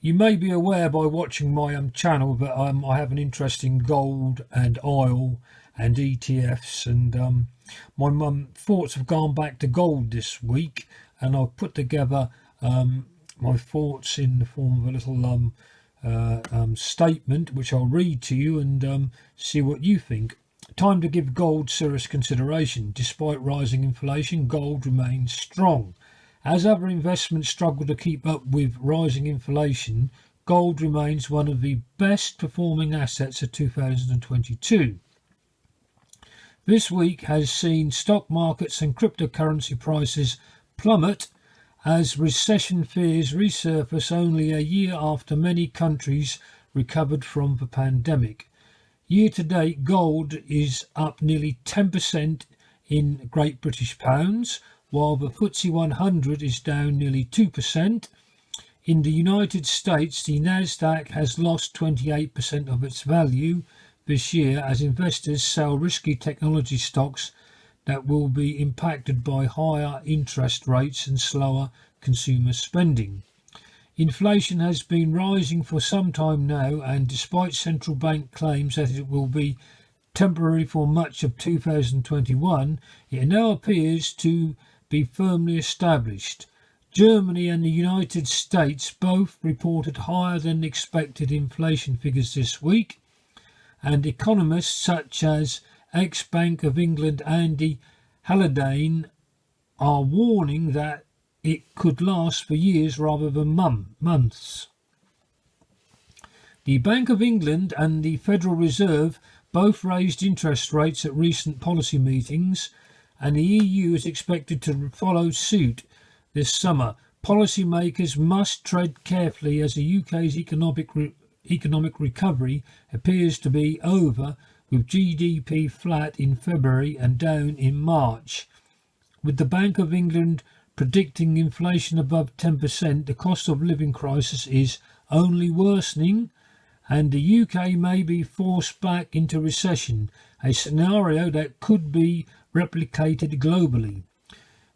You may be aware by watching my channel that I have an interest in gold and oil and ETFs, and my thoughts have gone back to gold this week, and I've put together my thoughts in the form of a little statement which I'll read to you and see what you think. Time to give gold serious consideration. Despite rising inflation, gold remains strong. As other investments struggle to keep up with rising inflation, gold remains one of the best performing assets of 2022. This week has seen stock markets and cryptocurrency prices plummet as recession fears resurface only a year after many countries recovered from the pandemic. Year to date, gold is up nearly 10% in Great British pounds, while the FTSE 100 is down nearly 2%. In the United States, the Nasdaq has lost 28% of its value this year as investors sell risky technology stocks that will be impacted by higher interest rates and slower consumer spending. Inflation has been rising for some time now, and despite central bank claims that it will be temporary for much of 2021, it now appears to be firmly established. Germany and the United States both reported higher than expected inflation figures this week, and economists such as ex-Bank of England Andy Haldane are warning that it could last for years rather than months. The Bank of England and the Federal Reserve both raised interest rates at recent policy meetings, and the EU is expected to follow suit this summer. Policymakers must tread carefully as the UK's economic recovery appears to be over, with GDP flat in February and down in March. With the Bank of England predicting inflation above 10%, the cost of living crisis is only worsening, and the UK may be forced back into recession, a scenario that could be replicated globally.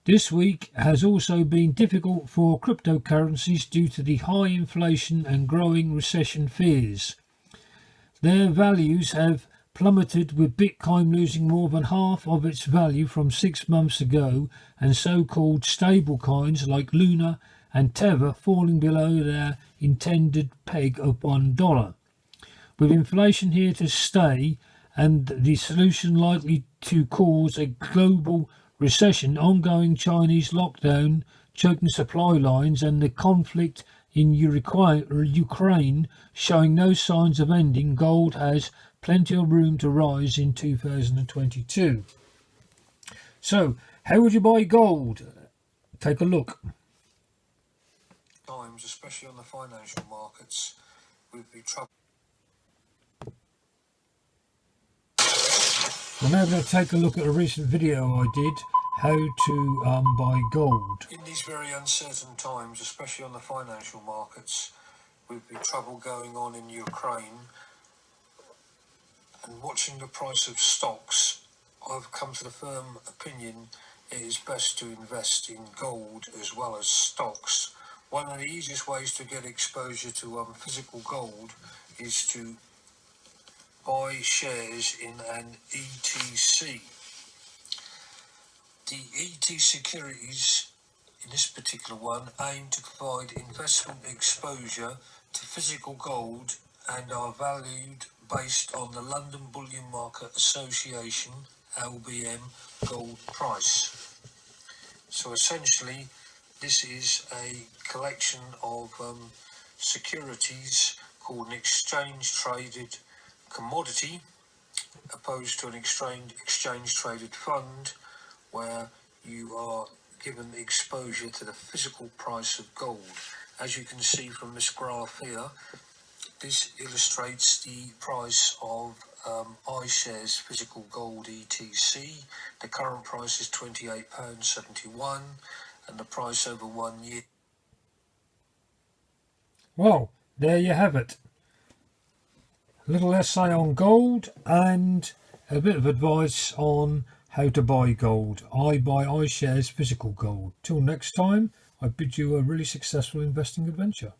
This week has also been difficult for cryptocurrencies due to the high inflation and growing recession fears. Their values have plummeted, with Bitcoin losing more than half of its value from 6 months ago, and so-called stable coins like Luna and Tether falling below their intended peg of $1. With inflation here to stay and the solution likely to cause a global recession, ongoing Chinese lockdown, choking supply lines, and the conflict in Ukraine showing no signs of ending, gold has plenty of room to rise in 2022. So, how would you buy gold? Take a look. Times, especially on the financial markets, with the trouble. I'm now going to take a look at a recent video I did, how to buy gold. In these very uncertain times, especially on the financial markets, with the trouble going on in Ukraine, and watching the price of stocks, I've come to the firm opinion it is best to invest in gold as well as stocks. One of the easiest ways to get exposure to physical gold is to buy shares in an ETC. The ET securities, in this particular one, aim to provide investment exposure to physical gold and are valued based on the London Bullion Market Association (LBM) gold price. So essentially, this is a collection of securities called an exchange traded commodity, opposed to an exchange traded fund, where you are given exposure to the physical price of gold. As you can see from this graph here, this illustrates the price of iShares Physical Gold ETC. The current price is £28.71, and the price over 1 year. Well, there you have it. A little essay on gold and a bit of advice on how to buy gold. I buy iShares Physical Gold. Till next time, I bid you a really successful investing adventure.